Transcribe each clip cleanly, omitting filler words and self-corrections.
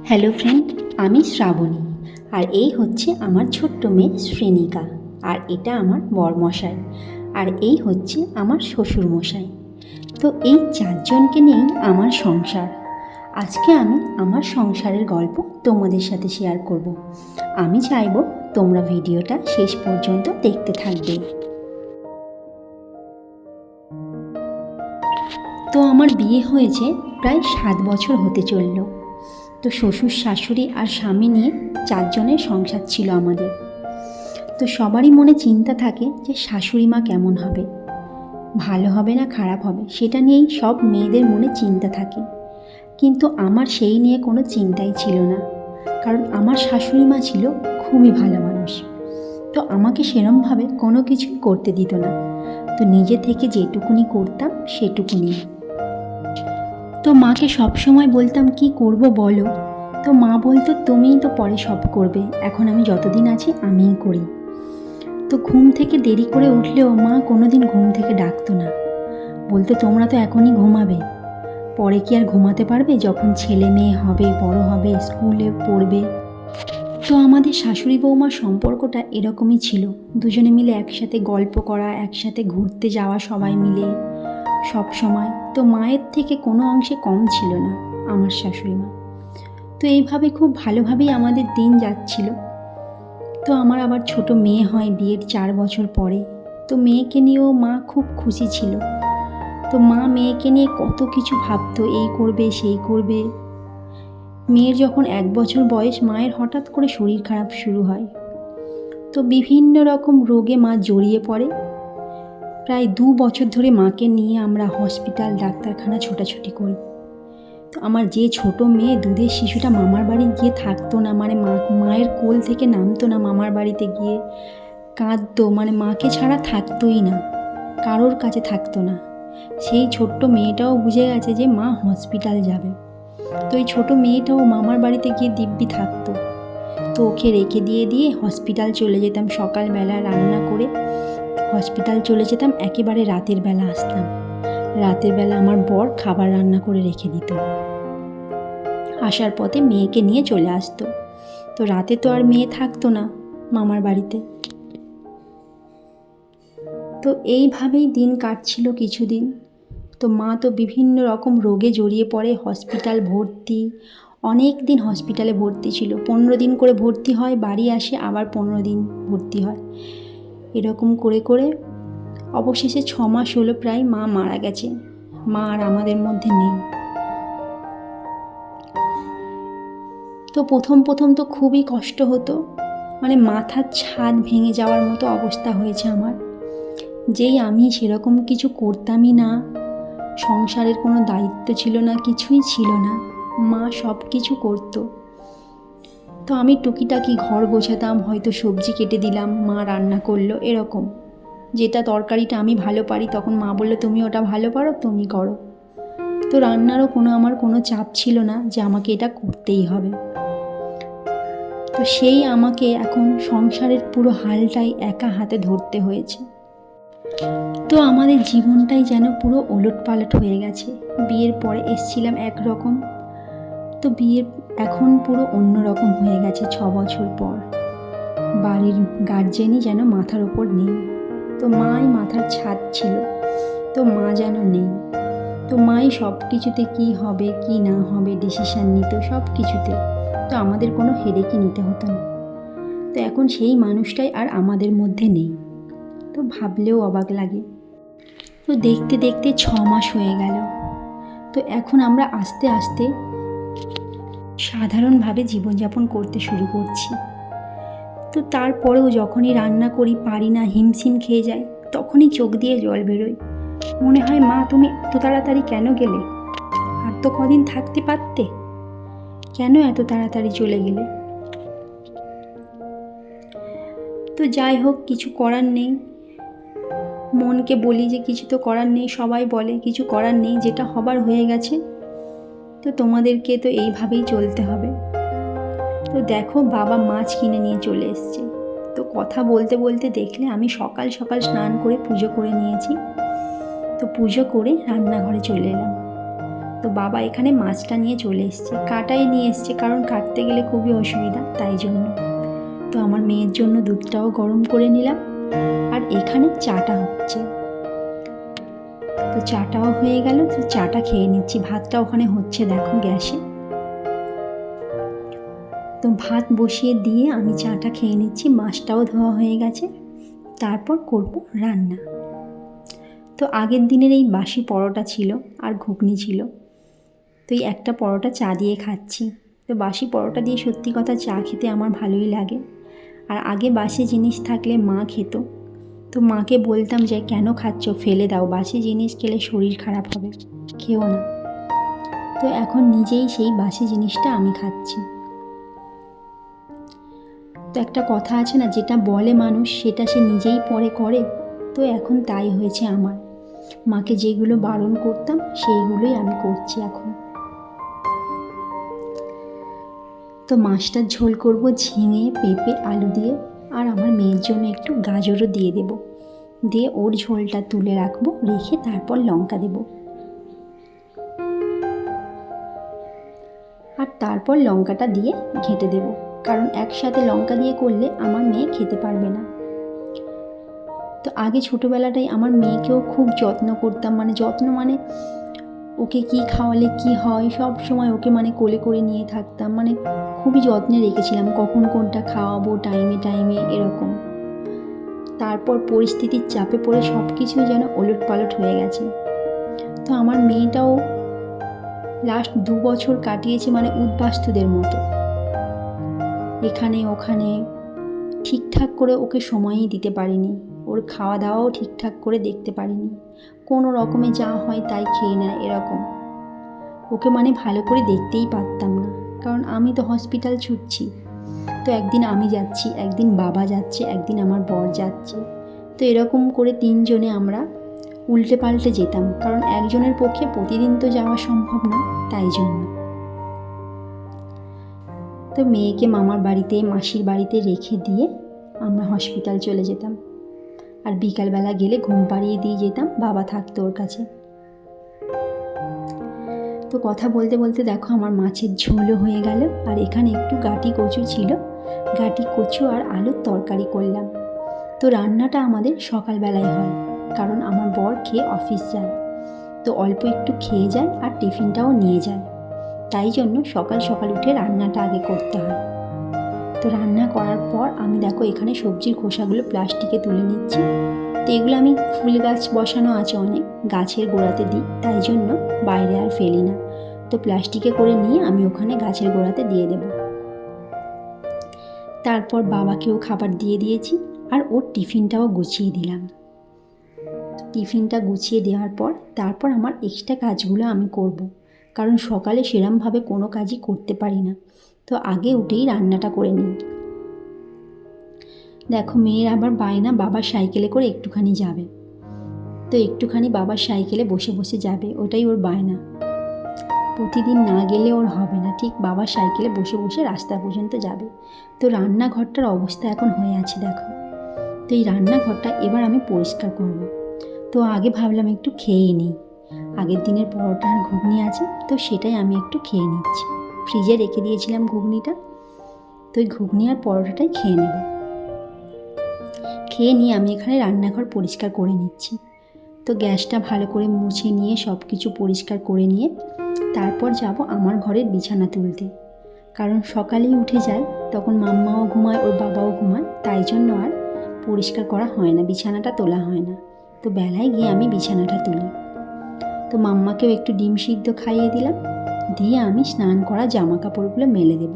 Hello friend, আমি শ্রাবণী। আর এই হচ্ছে আমার ছোট্ট মেয়ে শ্রেণিকা। আর এটা আমার বরমশাই। আর এই হচ্ছে আমার শ্বশুরমশাই। তো এই চারজনকে নিয়েই আমার সংসার। আজকে আমি আমার সংসারের গল্প তোমাদের সাথে শেয়ার করব। আমি চাইবো তোমরা ভিডিওটা শেষ পর্যন্ত দেখতে থাকবে। তো আমার বিয়ে হয়েছে প্রায় 7 বছর হতে চলল। তো শ্বশুর শাশুড়ি আর স্বামী নিয়ে চারজনের সংসার ছিল আমাদের। তো সবারই মনে চিন্তা থাকে যে শাশুড়ি মা কেমন হবে, ভালো হবে না খারাপ হবে, সেটা নিয়েই সব মেয়েদের মনে চিন্তা থাকে। কিন্তু আমার সেই নিয়ে কোনো চিন্তাই ছিল না, কারণ আমার শাশুড়ি মা ছিল খুবই ভালো মানুষ। তো আমাকে সেরমভাবে কোনো কিছু করতে দিত না। তো নিজে থেকে যেটুকুনি করতাম সেটুকুনি। তো মাকে সবসময় বলতাম কি করব বলো। তো মা বলতো তুমিই তো পরে সব করবে, এখন আমি যতদিন আছি আমিই করি। তো ঘুম থেকে দেরি করে উঠলেও মা কোনোদিন ঘুম থেকে ডাকতো না, বলতো তোমরা তো এখনই ঘুমাবে, পরে কি আর ঘুমাতে পারবে, যখন ছেলে মেয়ে হবে, বড় হবে, স্কুলে পড়বে। তো আমাদের শাশুড়ি বৌমার সম্পর্কটা এরকমই ছিল, দুজনে মিলে একসাথে গল্প করা, একসাথে ঘুরতে যাওয়া সবাই মিলে সব সময়। তো মায়ের থেকে কোনো অংশে কম ছিল না আমার শাশুড়ি মা। তো এইভাবে খুব ভালোভাবেই আমাদের দিন যাচ্ছিল। তো আমার আবার ছোট মেয়ে হয় বিয়ের 4 বছর পরে। তো মেয়েকে নিয়েও মা খুব খুশি ছিল। তো মা মেয়েকে নিয়ে কত কিছু ভাবতো, এই করবে সেই করবে। মেয়ের যখন 1 বছর বয়স, মায়ের হঠাৎ করে শরীর খারাপ শুরু হয়। তো বিভিন্ন রকম রোগে মা জড়িয়ে পড়ে। প্রায় 2 বছর ধরে মাকে নিয়ে আমরা হসপিটাল ডাক্তারখানা ছোটাছুটি করি। তো আমার যে ছোট মেয়ে, দুধের শিশুটা মামার বাড়ি গিয়ে থাকতো না, মানে মায়ের কোল থেকে নামতো না, মামার বাড়িতে গিয়ে কাঁদতো, মানে মাকে ছাড়া থাকতোই না, কারোর কাছে থাকতো না। সেই ছোট্ট মেয়েটাও বুঝে গেছে যে মা হসপিটাল যাবে। তো এই ছোট মেয়েটাও মামার বাড়িতে গিয়ে দিব্যি থাকতো। তো ওকে রেখে দিয়ে হসপিটাল চলে যেতাম, সকালবেলা রান্না করে হসপিটাল চলে যেতাম, একেবারে রাতের বেলা আসতাম। রাতের বেলা আমার বর খাবার রান্না করে রেখে দিত, আসার পথে মেয়েকে নিয়ে চলে আসতো। তো রাতে তো আর মেয়ে থাকতো না মামার বাড়িতে। তো এইভাবেই দিন কাটছিল কিছুদিন। তো মা তো বিভিন্ন রকম রোগে জড়িয়ে পড়ে, হসপিটাল ভর্তি, অনেক দিন হসপিটালে ভর্তি ছিল। 15 দিন করে ভর্তি হয়, বাড়ি আসে আবার 15 দিন ভর্তি হয়। এরকম করে করে অবশেষে 6 মাস হলো প্রায় মা মারা গেছে। মা আর আমাদের মধ্যে নেই। তো প্রথম তো খুবই কষ্ট হতো, মানে মাথার ছাদ ভেঙে যাওয়ার মতো অবস্থা হয়েছে আমার। যেই আমি সেরকম কিছু করতামই না, সংসারের কোনো দায়িত্ব ছিল না, কিছুই ছিল না, মা সব কিছু করতো। তো আমি টুকিটাকি ঘর গোছাতাম, হয়তো সবজি কেটে দিলাম, মা রান্না করলো, এরকম। যেটা তরকারিটা আমি ভালো পারি, তখন মা বললো তুমি ওটা ভালো পারো, তুমি করো। তো রান্নারও আমার কোনো চাপ ছিল না যে আমাকে এটা করতেই হবে। তো সেই আমাকে এখন সংসারের পুরো হালটাই একা হাতে ধরতে হয়েছে। তো আমাদের জীবনটাই যেন পুরো ওলটপালট হয়ে গেছে। বিয়ের পরে এসছিলাম একরকম, তো বিয়ের এখন পুরো অন্য রকম হয়ে গেছে 6 বছর পর। বাড়ির গার্জেনই যেন মাথার ওপর নেই। তো মাই মাথার ছাদ ছিল, তো মা যেন নেই। তো মাই সব কিছুতে কী হবে কী না হবে ডিসিশান নিত, সব কিছুতে। তো আমাদের কোনো হেডেকই নিতে হতো না। তো এখন সেই মানুষটাই আর আমাদের মধ্যে নেই। তো ভাবলেও অবাক লাগে। তো দেখতে দেখতে 6 মাস হয়ে গেল। তো এখন আমরা আস্তে আস্তে সাধারণভাবে জীবনযাপন করতে শুরু করছি। তো তারপরেও যখনই রান্না করি পারি না, হিমশিম খেয়ে যাই, তখনই চোখ দিয়ে জল বেরোয়। মনে হয় মা তুমি এত তাড়াতাড়ি কেন গেলে, আর তো কদিন থাকতে পারতে, কেন এত তাড়াতাড়ি চলে গেলে। তো যাই হোক, কিছু করার নেই। মনকে বলি যে কিছু তো করার নেই, সবাই বলে কিছু করার নেই, যেটা হবার হয়ে গেছে। তো তোমাদেরকে তো এইভাবেই চলতে হবে। তো দেখো বাবা মাছ কিনে নিয়ে চলে এসছে। তো কথা বলতে বলতে দেখলে আমি সকাল সকাল স্নান করে পুজো করে নিয়েছি। তো পুজো করে রান্নাঘরে চলে এলাম। তো তো বাবা এখানে মাছটা নিয়ে চলে এসছে, কাটাই নিয়ে এসছে, কারণ কাটতে গেলে খুবই অসুবিধা, তাই জন্য। তো আমার মেয়ের জন্য দুধটাও গরম করে নিলাম, আর এখানে চাটা হচ্ছে। তো চাটাও হয়ে গেল, তো চাটা খেয়ে নিচ্ছি। ভাতটা ওখানে হচ্ছে দেখো গ্যাসে। তো ভাত বসিয়ে দিয়ে আমি চাটা খেয়ে নিচ্ছি, মাছটাও ধোয়া হয়ে গেছে, তারপর করব রান্না। তো আগের দিনের এই বাসি পরোটা ছিল আর ঘুগনি ছিল, তো এই একটা পরোটা চা দিয়ে খাচ্ছি। তো বাসি পরোটা দিয়ে সত্যি কথা চা খেতে আমার ভালোই লাগে। আর আগে বাসি জিনিস থাকলে মা খেত, তো মাকে বলতাম যে কেন খাচ্ছ, ফেলে দাও, বাসি জিনিস খেলে শরীর খারাপ হবে, খেও না। তো এখন নিজেই সেই বাসি জিনিসটা আমি খাচ্ছি। তো একটা কথা আছে না, যেটা বলে মানুষ সেটা সে নিজেই পরে করে, তো এখন তাই হয়েছে আমার। মাকে যেগুলো বারণ করতাম সেইগুলোই আমি করছি এখন। তো মাছটার ঝোল করব ঝিঙে, পেঁপে, আলু দিয়ে, আর আমার মেয়ের জন্য একটু গাজরও দিয়ে দেব, দিয়ে ওর ঝোলটা তুলে রাখবো, রেখে তারপর লঙ্কা দেব, আর তারপর লঙ্কাটা দিয়ে ঘেঁটে দেব, কারণ একসাথে লঙ্কা দিয়ে করলে আমার মেয়ে খেতে পারবে না। তো আগে ছোটোবেলাটাই আমার মেয়েকেও খুব যত্ন করতাম, যত্ন ওকে কি খাওয়ালে কি হয় সব সময় ওকে কোলে করে নিয়ে থাকতাম, খুবই যত্নে রেখেছিলাম, কখন কোনটা খাওয়াবো টাইমে টাইমে এরকম। তারপর পরিস্থিতির চাপে পড়ে সব কিছু যেন ওলটপালট হয়ে গেছে। তো আমার মেয়েটাও লাস্ট 2 বছর কাটিয়েছে উদ্বাস্তুদের মতো, এখানে ওখানে ঠিকঠাক করে ওকে সময়ই দিতে পারিনি, ওর খাওয়া দাওয়াও ঠিকঠাক করে দেখতে পারিনি, কোনো রকমে যা হয় তাই খেয়ে নেয় এরকম। ওকে ভালো করে দেখতেই পারতাম না, কারণ আমি তো হসপিটাল ছুটছি। তো একদিন আমি যাচ্ছি, একদিন বাবা যাচ্ছে, একদিন আমার বর যাচ্ছে, তো এরকম করে 3 জনে আমরা উল্টে পাল্টে যেতাম, কারণ একজনের পক্ষে প্রতিদিন তো যাওয়া সম্ভব না, তাই জন্য। তো মেয়েকে মামার বাড়িতে, মাসির বাড়িতে রেখে দিয়ে আমরা হসপিটাল চলে যেতাম, আর বিকালবেলা গেলে ঘুম পাড়িয়ে দিয়ে যেতাম, বাবা থাকতো ওর কাছে। তো কথা বলতে বলতে দেখো আমার মাছের ঝোলও হয়ে গেল, আর এখানে একটু গাঁটি কচু ছিল, গাঁটি কচু আর আলুর তরকারি করলাম। তো রান্নাটা আমাদের সকালবেলায় হয়, কারণ আমার বর খেয়ে অফিস যায়, তো অল্প একটু খেয়ে যায় আর টিফিনটাও নিয়ে যায়, তাই জন্য সকাল সকাল উঠে রান্নাটা আগে করতে হয়। তো রান্না করার পর আমি দেখো এখানে সবজির খোসাগুলো প্লাস্টিকে তুলে নিচ্ছি। তো এগুলো আমি ফুল গাছ বসানো আছে অনেক, গাছের গোড়াতে দিই, তাই জন্য বাইরে আর ফেলি না। তো প্লাস্টিকে করে নিয়ে আমি ওখানে গাছের গোড়াতে দিয়ে দেব। তারপর বাবাকেও খাবার দিয়ে দিয়েছি, আর ওর টিফিনটাও গুছিয়ে দিলাম। টিফিনটা গুছিয়ে দেওয়ার পর তারপর আমার এক্সট্রা কাজগুলো আমি করব, কারণ সকালে সেরমভাবে কোনো কাজই করতে পারি না, তো আগে উঠেই রান্নাটা করে নিই। দেখো মেয়ের আবার বায়না, বাবার সাইকেলে করে একটুখানি যাবে, তো একটুখানি বাবার সাইকেলে বসে বসে যাবে, ওটাই ওর বায়না। প্রতিদিন না গেলে ওর হবে না, ঠিক বাবার সাইকেলে বসে বসে রাস্তা পর্যন্ত যাবে। তো রান্নাঘরটার অবস্থা এখন হয়ে আছে দেখো। তো এই রান্নাঘরটা এবার আমি পরিষ্কার করব। তো আগে ভাবলাম একটু খেয়েই নিই, আগের দিনের পরোটা আর ঘুগনি আছে, তো সেটাই আমি একটু খেয়ে নিচ্ছি। ফ্রিজে রেখে দিয়েছিলাম ঘুগনিটা, তো ওই ঘুগনি আর পরোটাটাই খেয়ে নেব। খেয়ে নিয়ে আমি এখানে রান্নাঘর পরিষ্কার করে নিচ্ছি। তো গ্যাসটা ভালো করে মুছে নিয়ে সব কিছু পরিষ্কার করে নিয়ে তারপর যাব আমার ঘরের বিছানা তুলতে, কারণ সকালেই উঠে যায়, তখন মাম্মাও ঘুমায়, ওর বাবাও ঘুমায়, তাই জন্য আর পরিষ্কার করা হয় না, বিছানাটা তোলা হয় না। তো বেলায় গিয়ে আমি বিছানাটা তুলি। তো মাম্মাকেও একটু ডিম সিদ্ধ খাইয়ে দিলাম, দিয়ে আমি স্নান করা জামা কাপড়গুলো মেলে দেব।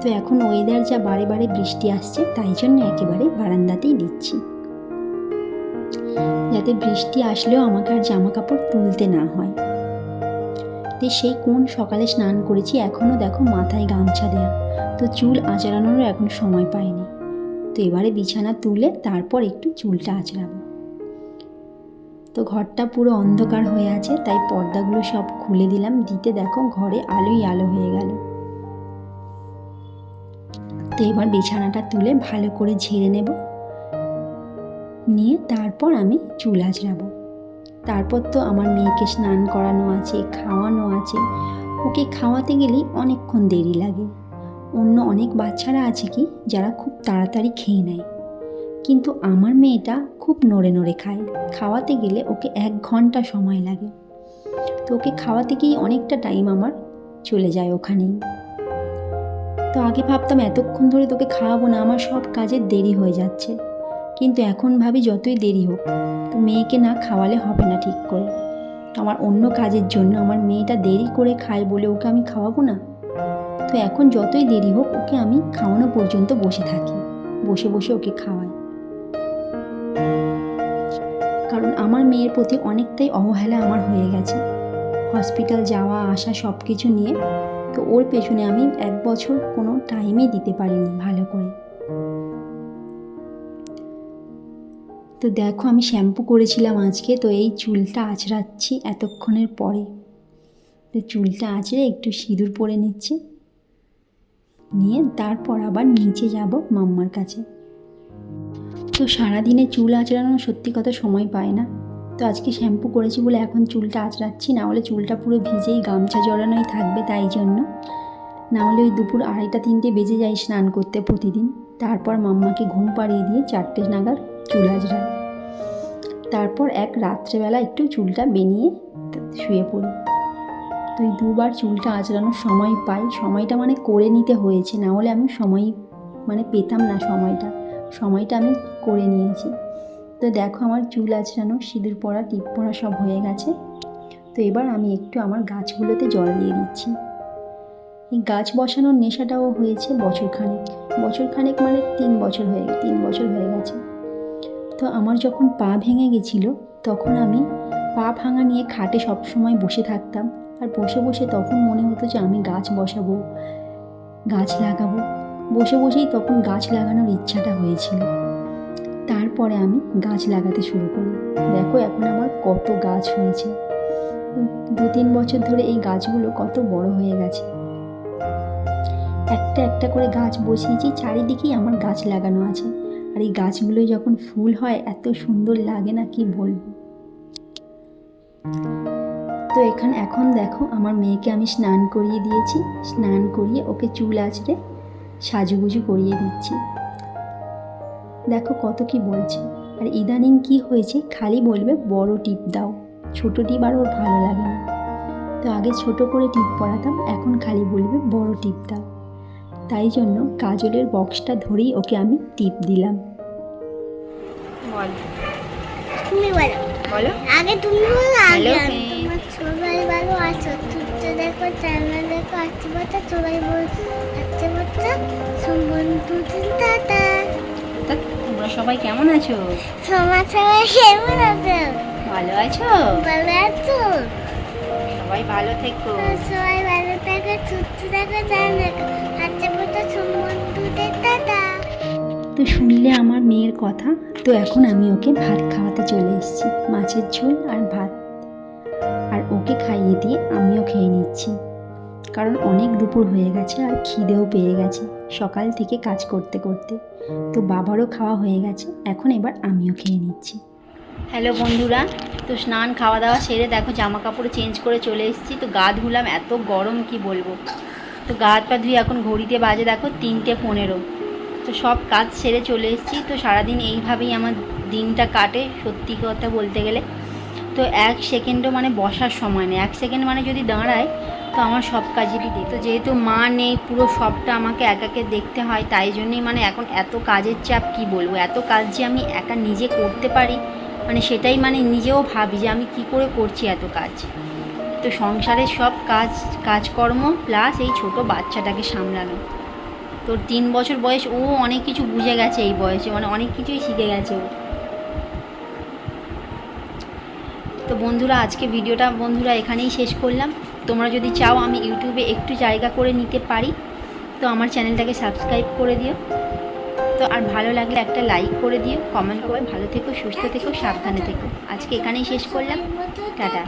তো এখন ওয়েদার যা বারে বারে বৃষ্টি আসছে, তাই জন্য একেবারে বারান্দাতেই দিচ্ছি, যাতে বৃষ্টি আসলেও আমাকে আর জামা কাপড় তুলতে না হয়। তো সেই কোন সকালে স্নান করেছি, এখনও দেখো মাথায় গামছা দেয়া, তো চুল আঁচড়ানোরও এখন সময় পাইনি। তো এবারে বিছানা তুলে তারপর একটু চুলটা আঁচড়াবো। তো ঘরটা পুরো অন্ধকার হয়ে আছে, তাই পর্দাগুলো সব খুলে দিলাম, দিতে দেখো ঘরে আলোই আলো হয়ে গেল। তো এবার বিছানাটা তুলে ভালো করে ঝেড়ে নেব, নিয়ে তারপর আমি চুল আঁচড়াবো। তারপর তো আমার মেয়েকে স্নান করানো আছে, খাওয়ানো আছে। ওকে খাওয়াতে গেলেই অনেকক্ষণ দেরি লাগে। অন্য অনেক বাচ্চারা আছে কি যারা খুব তাড়াতাড়ি খেয়ে নেয়, কিন্তু আমার মেয়েটা খুব নড়ে নড়ে খায়। খাওয়াতে গেলে ওকে 1 ঘন্টা সময় লাগে। তো ওকে খাওয়াতে গিয়ে অনেকটা টাইম আমার চলে যায় ওখানেই। তো আগে ভাবতাম এতক্ষণ ধরে তোকে খাওয়াবো না, আমার সব কাজের দেরি হয়ে যাচ্ছে। কিন্তু এখন ভাবি যতই দেরি হোক, তো মেয়েকে না খাওয়ালে হবে না ঠিক করে। আমার অন্য কাজের জন্য আমার মেয়েটা দেরি করে খায় বলে ওকে আমি খাওয়াবো না। তো এখন যতই দেরি হোক ওকে আমি খাওয়ানো পর্যন্ত বসে থাকি, বসে বসে ওকে খাওয়াই। কারণ আমার মেয়ের প্রতি অনেকটাই অবহেলা আমার হয়ে গেছে, হসপিটাল যাওয়া আসা সব কিছু নিয়ে। তো ওর পেছনে আমি 1 বছর কোনো টাইমই দিতে পারিনি ভালো করে। তো দেখো আমি শ্যাম্পু করেছিলাম আজকে, তো এই চুলটা আঁচড়াচ্ছি এতক্ষণের পরে। তো চুলটা আঁচড়ে একটু সিঁদুর পরে নিচ্ছি, নিয়ে তারপর আবার নিচে যাব মাম্মার কাছে। তো সারাদিনে চুল আঁচড়ানোর সত্যি কথা সময় পায় না। তো আজকে শ্যাম্পু করেছি বলে এখন চুলটা আঁচড়াচ্ছি, না হলে চুলটা পুরো ভিজেই গামছা জড়ানোই থাকবে, তাই জন্য। না হলে ওই দুপুর 2:30-3টে বেজে যায় স্নান করতে প্রতিদিন। তারপর মাম্মাকে ঘুম পাড়িয়ে দিয়ে 4টে নাগাদ চুল আঁচড়াই। তারপর রাত্রেবেলা একটু চুলটা বেনিয়ে শুয়ে পড়ি। তো এই 2বার চুলটা আঁচড়ানোর সময় পাই, সময়টা মানে করে নিতে হয়েছে, না হলে আমি সময় মানে পেতাম না। সময়টা আমি করে নিয়েছি। তো দেখো আমার চুল আঁচড়ানো, সিঁদুর পরা, টিপ পরা সব হয়ে গেছে। তো এবার আমি একটু আমার গাছগুলোতে জল দিয়ে দিচ্ছি। এই গাছ বসানোর নেশাটাও হয়েছে বছরখানেক মানে 3 বছর হয়ে গেছে। তো আমার যখন পা ভেঙে গেছিল, তখন আমি পা ভাঙা নিয়ে খাটে সবসময় বসে থাকতাম। আর বসে বসে তখন মনে হতো যে আমি গাছ বসাবো, গাছ লাগাবো। বসে বসেই তখন গাছ লাগানোর ইচ্ছাটা হয়েছিল। তারপরে আমি গাছ লাগাতে শুরু করি। দেখো এখন আমার কত গাছ হয়েছে। 2-3 বছর ধরে এই গাছগুলো কত বড় হয়ে গেছে। একটা একটা করে গাছ বসিয়েছি, চারিদিকেই আমার গাছ লাগানো আছে। আর এই গাছগুলোই যখন ফুল হয় এত সুন্দর লাগে না, কি বলবো। তো এখন দেখো আমার মেয়েকে আমি স্নান করিয়ে দিয়েছি। স্নান করিয়ে ওকে চুল আঁচড়ে সাজুগুজু করিয়ে দিচ্ছি। দেখো কত কি বলছে। আর ইদানিং কি হয়েছে, খালি বলবে বড় টিপ দাও, ছোট টিপ আর ওর ভালো লাগে না। তো আগে ছোট করে টিপ পরাতাম, এখন খালি বলবে বড় টিপ দাও। তাই জন্য কাজলের বক্সটা ধরেই ওকে আমি টিপ দিলাম। তুমি বলো আগে তুমি বলো আগে তোমার সবাই ভালো আছো, তুচ্ছ দেখো চ্যানেল দেখো, আজকে বাচ্চা সবাই বল, আজকে বাচ্চা সম্বন্ধু টাটা। তোমরা সবাই কেমন আছো? সবাই কেমন আছো? ভালো আছো? ভালো আছো? সবাই ভালো থেকো। সবাই ভালো থাকো, তুচ্ছ দেখো চ্যানেল দেখো, আজকে বাচ্চা সম্বন্ধু টাটা। তো শুনলে আমার মেয়ের কথা। তো এখন আমি ওকে ভাত খাওয়াতে চলে এসেছি, মাছের ঝোল আর ভাত। আর ওকে খাইয়ে দিয়ে আমিও খেয়ে নিচ্ছি, কারণ অনেক দুপুর হয়ে গেছে আর খিদেও পেয়ে গেছে সকাল থেকে কাজ করতে করতে। তো বাবারও খাওয়া হয়ে গেছে, এখন এবার আমিও খেয়ে নিচ্ছি। হ্যালো বন্ধুরা, তো স্নান খাওয়া দাওয়া সেরে দেখো জামা কাপড় চেঞ্জ করে চলে এসেছি। তো গা ধুলাম, এত গরম কি বলবো। তো গা হাত পা ধুয়ে এখন ঘড়িতে বাজে দেখো 3:15। তো সব কাজ সেরে চলে এসেছি। তো সারাদিন এইভাবেই আমার দিনটা কাটে সত্যি কথা বলতে গেলে। তো 1 সেকেন্ডও মানে বসার সময় নেই, 1 সেকেন্ড মানে যদি দাঁড়ায় তো আমার সব কাজেরই দিই। তো যেহেতু মা নেই, পুরো সবটা আমাকে একাকে দেখতে হয়, তাই জন্যই মানে এখন এত কাজের চাপ, কি বলবো। এত কাজ যে আমি একা নিজে করতে পারি, মানে সেটাই মানে নিজেও ভাবি যে আমি কি করে করছি এত কাজ। তো সংসারের সব কাজকর্ম প্লাস এই ছোট বাচ্চাটাকে সামলানো। তোর 3 বছর বয়স, ও অনেক কিছু বুঝে গেছে এই বয়সে, মানে অনেক কিছুই শিখে গেছে ও। তো বন্ধুরা আজকে ভিডিওটা এখানেই শেষ করলাম। তোমরা যদি চাও আমি ইউটিউবে একটু জায়গা করে নিতে পারি, তো আমার চ্যানেলটাকে সাবস্ক্রাইব করে দিও। তো আর ভালো লাগলে একটা লাইক করে দিও, কমেন্ট করে। ভালো থেকো, সুস্থ থেকো, সাবধানে থেকো। আজকে এখানেই শেষ করলাম, টাটা।